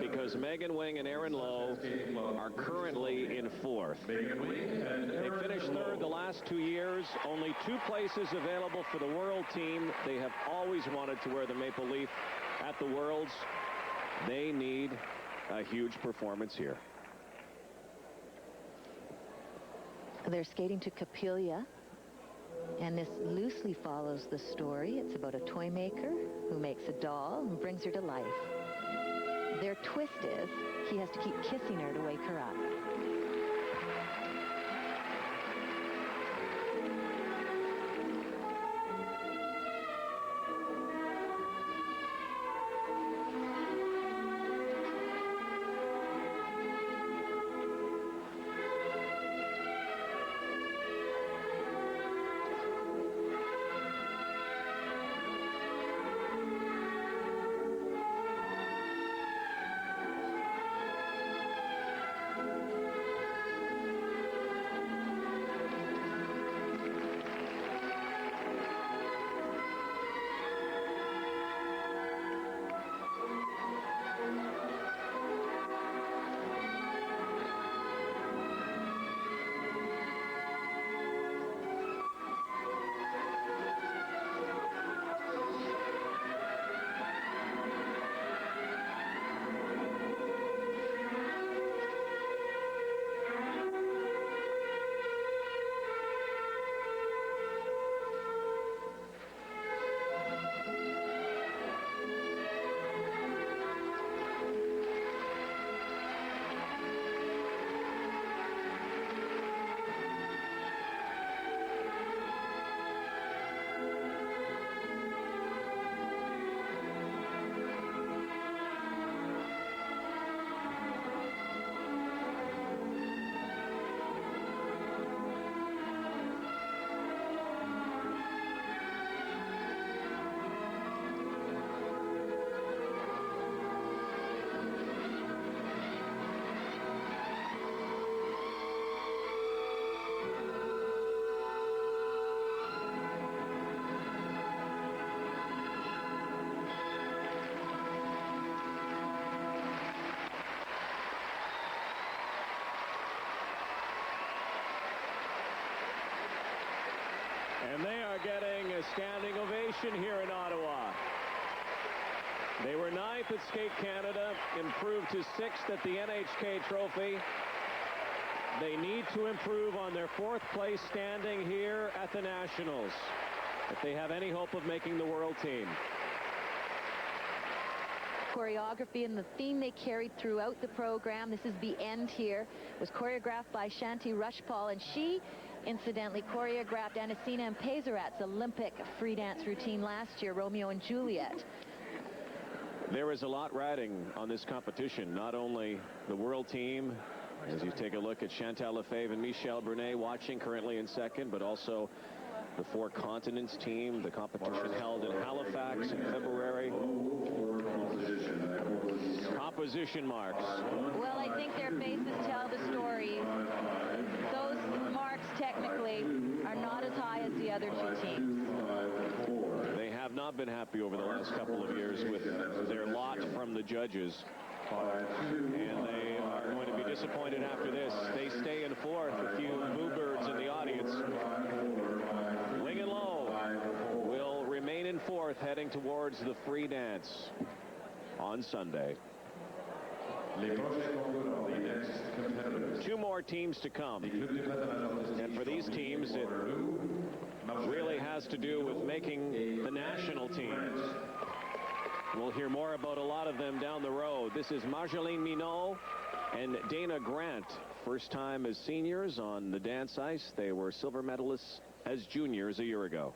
because Megan Wing and Erin Lowe are currently in fourth. They finished third the last 2 years. Only 2 places available for the World team. They have always wanted to wear the maple leaf at the Worlds. They need a huge performance here. They're skating to Kapilia, and this loosely follows the story. It's about a toy maker who makes a doll and brings her to life. Their twist is he has to keep kissing her to wake her up. And they are getting a standing ovation here in Ottawa. They were 9th at Skate Canada, improved to 6th at the NHK Trophy. They need to improve on their 4th place standing here at the Nationals if they have any hope of making the World team. Choreography and the theme they carried throughout the program, this is the end here, was choreographed by Shanti Rushpal, and she incidentally choreographed Anasina and Pezarat's Olympic free dance routine last year, Romeo and Juliet. There is a lot riding on this competition, not only the World team, as you take a look at Chantal Lefebvre and Michelle Brunet watching currently in 2nd, but also the 4 Continents team, the competition held in Halifax in February. Composition marks. Well, I think their faces tell the story. Those marks technically are not as high as the other 2 teams. They have not been happy over the last couple of years with their lot from the judges. And they are going to be disappointed after this. They stay in 4th, a few bluebirds in the audience. Wing and Lowe will remain in 4th, heading towards the free dance on Sunday. 2 more teams to come. And for these teams, it really has to do with making the national teams. We'll hear more about a lot of them down the road. This is Marjolaine Minot and Dana Grant. First time as seniors on the dance ice. They were silver medalists as juniors a year ago.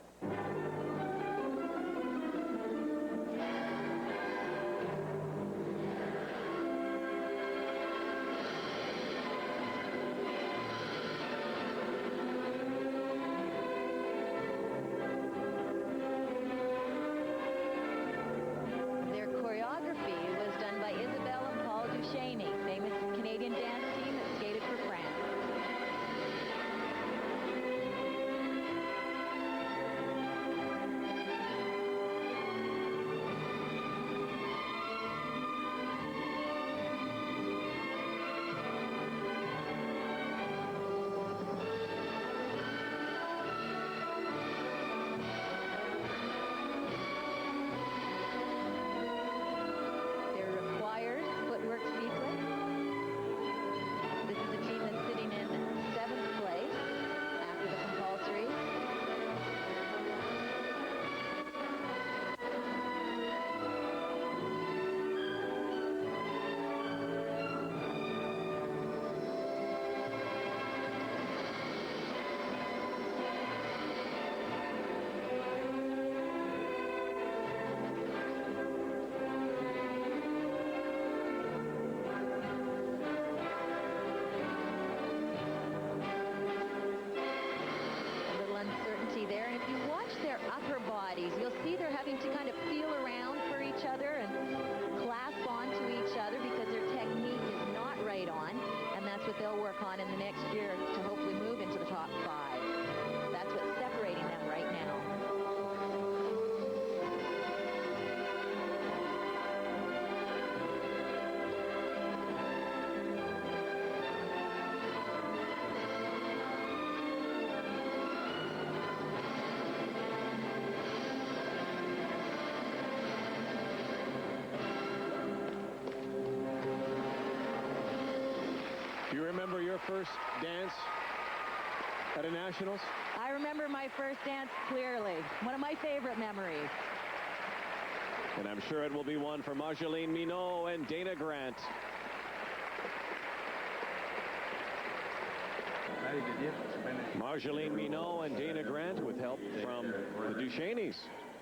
that's what they'll work on in the next year to hopefully move into the top 5. That's what's separating them right now. Do you remember your first dance at a Nationals? I remember my first dance clearly. One of my favorite memories. And I'm sure it will be one for Marjolaine Minot and Dana Grant. Marjolaine Minot and Dana Grant with help from the Ducheneys,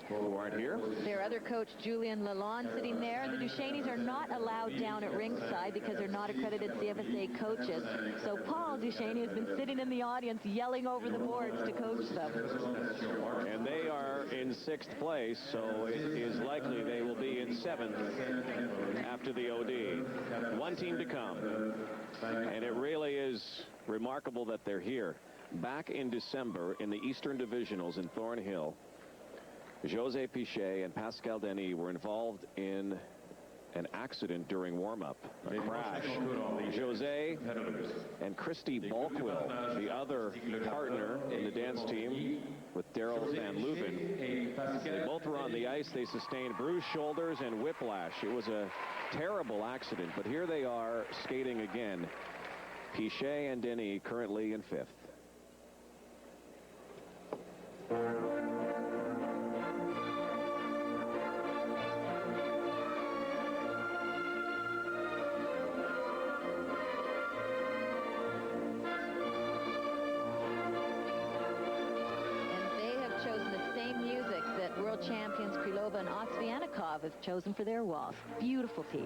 who aren't here. Their other coach, Julian Lalonde, sitting there. The Ducheneys are not allowed down at ringside because they're not accredited CFSA coaches. So Paul Duchesne has been sitting in the audience yelling over the boards to coach them. And they are in 6th place, so it is likely they will be in 7th after the OD. One team to come. And it really is remarkable that they're here. Back in December in the Eastern Divisionals in Thornhill, Jose Pichet and Pascal Denis were involved in an accident during warm-up, a crash. Jose and Christy Balkwill, the other partner in the dance team with Daryl Van Leuven, they both were on the ice. They sustained bruised shoulders and whiplash. It was a terrible accident, but here they are skating again. Pichet and Denis currently in 5th. World champions Krylova and Oksvianikov have chosen for their waltz. Beautiful piece.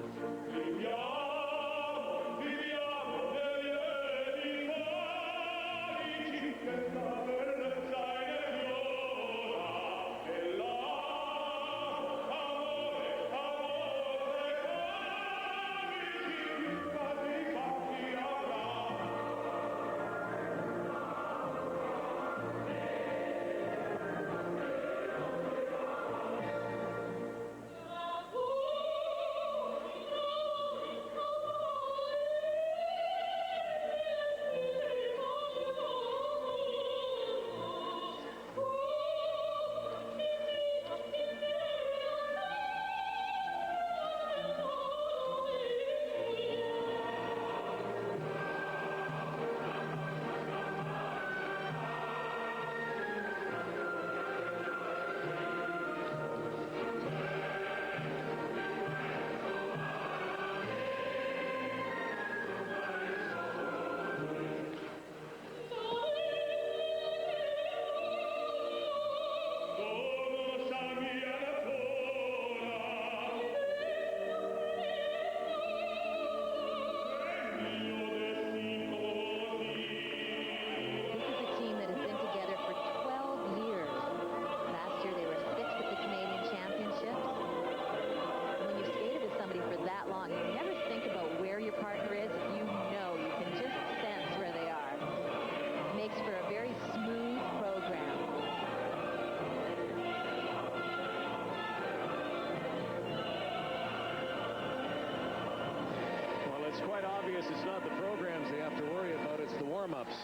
It's not the programs they have to worry about, it's the warm-ups.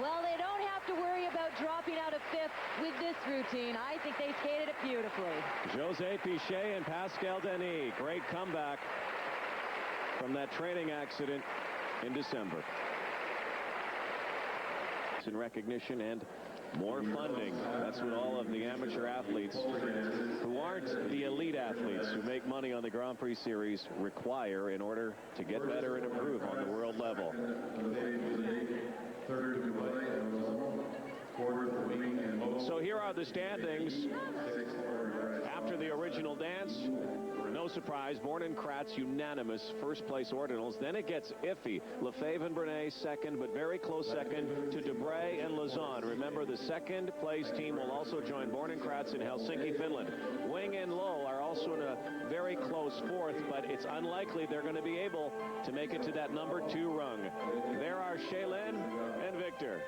Well, they don't have to worry about dropping out of 5th with this routine. I think they skated it beautifully. Jose Pichet and Pascal Denis. Great comeback from that training accident in December. In recognition and more funding. That's what all of the amateur athletes who aren't the elite athletes who make money on the Grand Prix Series require in order to get better and improve on the world level. So here are the standings after the original dance. No surprise, Bourne and Kratz unanimous first place ordinals. Then it gets iffy. Lefebvre and Brunet second, but very close second to Dubray and Lauzon. Remember, the second place team will also join Bourne and Kratz in Helsinki, Finland. Wing and Lowe are also in a very close fourth, but it's unlikely they're going to be able to make it to that number 2 rung. There are Shaylin and Victor,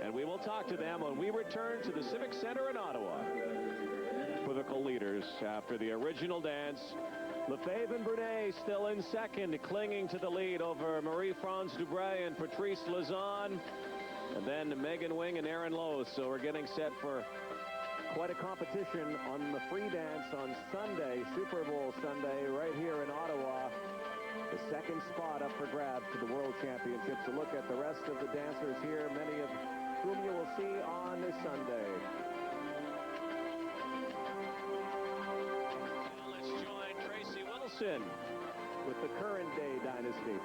and we will talk to them when we return to the Civic Center in Ottawa. Equivocal leaders after the original dance. Lefebvre and Brunet still in second, clinging to the lead over Marie-France Dubray and Patrice Lauzon. And then Megan Wing and Aaron Lowe. So we're getting set for quite a competition on the free dance on Sunday, Super Bowl Sunday, right here in Ottawa. The second spot up for grabs to the World Championships. A look at the rest of the dancers here, many of whom you will see on this Sunday. With the current day dynasty.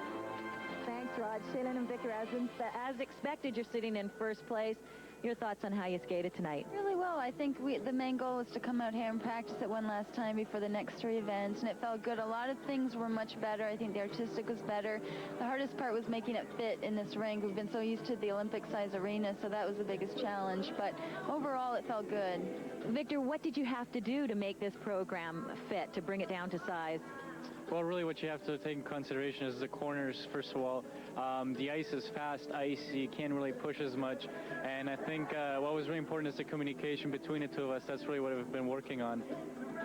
Thanks, Rod. Shaylin and Victor, as expected, you're sitting in first place. Your thoughts on how you skated tonight? Really well. I think the main goal was to come out here and practice it one last time before the next 3 events, and it felt good. A lot of things were much better. I think the artistic was better. The hardest part was making it fit in this rink. We've been so used to the Olympic-size arena, so that was the biggest challenge. But overall, it felt good. Victor, what did you have to do to make this program fit, to bring it down to size? Well, really what you have to take in consideration is the corners, first of all. The ice is fast ice. You can't really push as much. And I think what was really important is the communication between the two of us. That's really what we've been working on.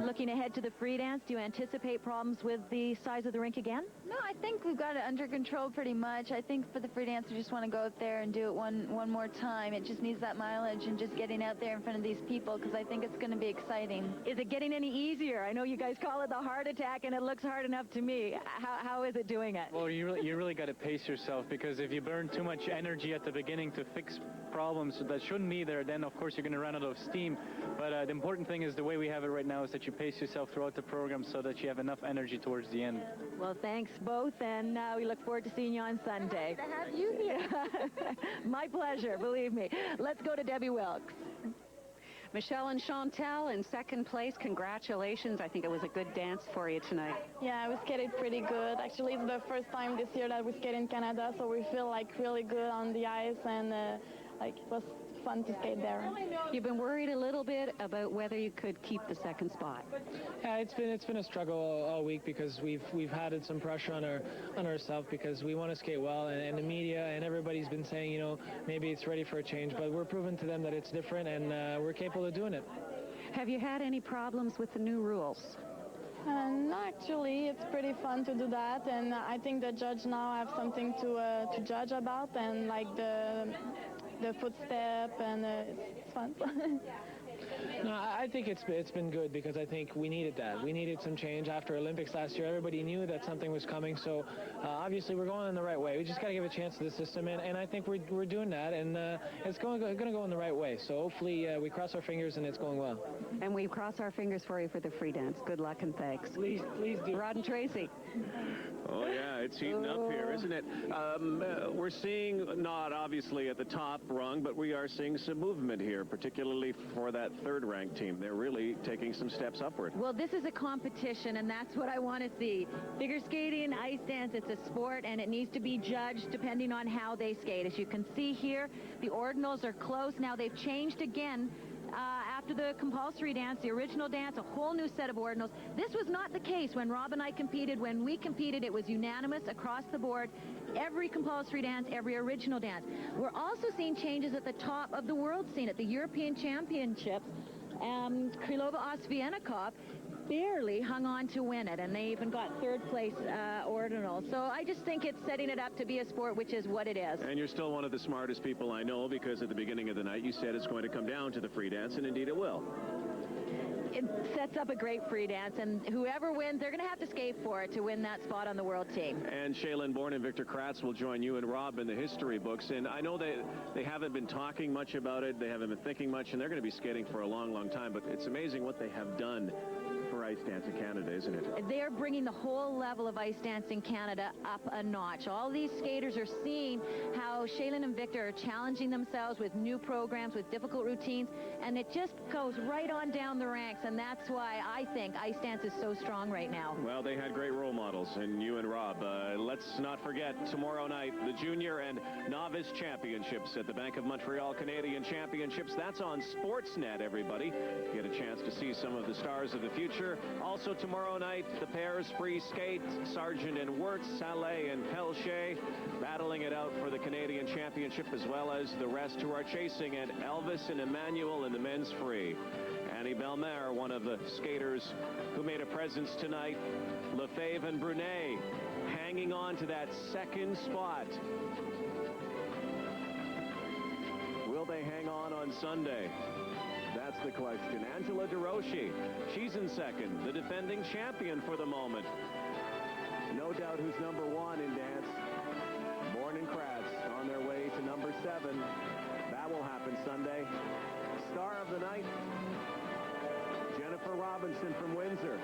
Looking ahead to the free dance, do you anticipate problems with the size of the rink again? No, I think we've got it under control pretty much. I think for the free dance, we just want to go out there and do it one more time. It just needs that mileage and just getting out there in front of these people, because I think it's going to be exciting. Is it getting any easier? I know you guys call it the heart attack, and it looks hard enough to me. How is it doing it? Well, you really got to pace yourself, because if you burn too much energy at the beginning to fix problems that shouldn't be there, then of course you're going to run out of steam. But the important thing is the way we have it right now is that you pace yourself throughout the program so that you have enough energy towards the end. Well, thanks both, and we look forward to seeing you on Sunday. To have you here. My pleasure, believe me. Let's go to Debbie Wilkes. Michelle and Chantal in second place. Congratulations. I think it was a good dance for you tonight. Yeah, we skated pretty good. Actually, it's the first time this year that we skate in Canada, so we feel like really good on the ice, and it was fun to skate there. You've been worried a little bit about whether you could keep the second spot. Yeah, it's been a struggle all week, because we've had some pressure on ourselves, because we want to skate well, and the media and everybody's been saying, maybe it's ready for a change, but we're proving to them that it's different, and we're capable of doing it. Have you had any problems with the new rules? No, actually, it's pretty fun to do that, and I think the judge now have something to judge about, and like the footstep, and it's fun. No, I think it's been good, because I think we needed that. We needed some change after Olympics last year. Everybody knew that something was coming, so obviously we're going in the right way. We just got to give a chance to the system, and I think we're doing that, and it's going to go in the right way. So hopefully we cross our fingers and it's going well. And we cross our fingers for you for the free dance. Good luck and thanks. Please do. Rod and Tracy. Oh, yeah, it's heating up here, isn't it? We're seeing, not obviously at the top rung, but we are seeing some movement here, particularly for that third-ranked team. They're really taking some steps upward. Well, this is a competition, and that's what I want to see. Figure skating, ice dance, it's a sport, and it needs to be judged depending on how they skate. As you can see here, the ordinals are close. Now, they've changed again. After the compulsory dance, the original dance, a whole new set of ordinals. This was not the case when Rob and I competed. When we competed, it was unanimous across the board. Every compulsory dance, every original dance. We're also seeing changes at the top of the world scene at the European Championships. Krylova Osviennikov barely hung on to win it, and they even got third place ordinal. So I just think it's setting it up to be a sport, which is what it is. And you're still one of the smartest people I know, because at the beginning of the night you said it's going to come down to the free dance, and indeed it will. It sets up a great free dance, and whoever wins, they're going to have to skate for it to win that spot on the world team. And Shaylin Bourne and Victor Kratz will join you and Rob in the history books. And I know they haven't been talking much about it. They haven't been thinking much, and they're going to be skating for a long, long time. But it's amazing what they have done for ice dance in Canada, isn't it? They're bringing the whole level of ice dance in Canada up a notch. All these skaters are seeing how Shaylin and Victor are challenging themselves with new programs, with difficult routines, and it just goes right on down the ranks, and that's why I think ice dance is so strong right now. Well, they had great role models, and you and Rob. Let's not forget tomorrow night, the Junior and Novice Championships at the Bank of Montreal Canadian Championships. That's on Sportsnet, everybody. Get a chance to see some of the stars of the future. Also tomorrow night, the pairs free skate, Sargent and Wirtz, Saleh and Pelche, battling it out for the Canadian Championship, as well as the rest who are chasing it, Elvis and Emmanuel in the men's free. Annie Belmer, one of the skaters who made a presence tonight. Lefebvre and Brunet hanging on to that second spot. Will they hang on Sunday? That's the question. Angela DeRoshi, she's in second, the defending champion for the moment. No doubt who's number one in dance. Born and Kratz on their way to number 7. That will happen Sunday. Star of the night, Jennifer Robinson from Windsor.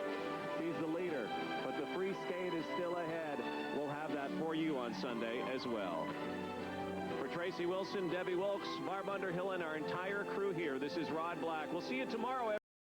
She's the leader, but the free skate is still ahead. We'll have that for you on Sunday as well. For Tracy Wilson, Debbie Wilkes, Barb Underhill, and our entire crew here, this is Rod Black. We'll see you tomorrow.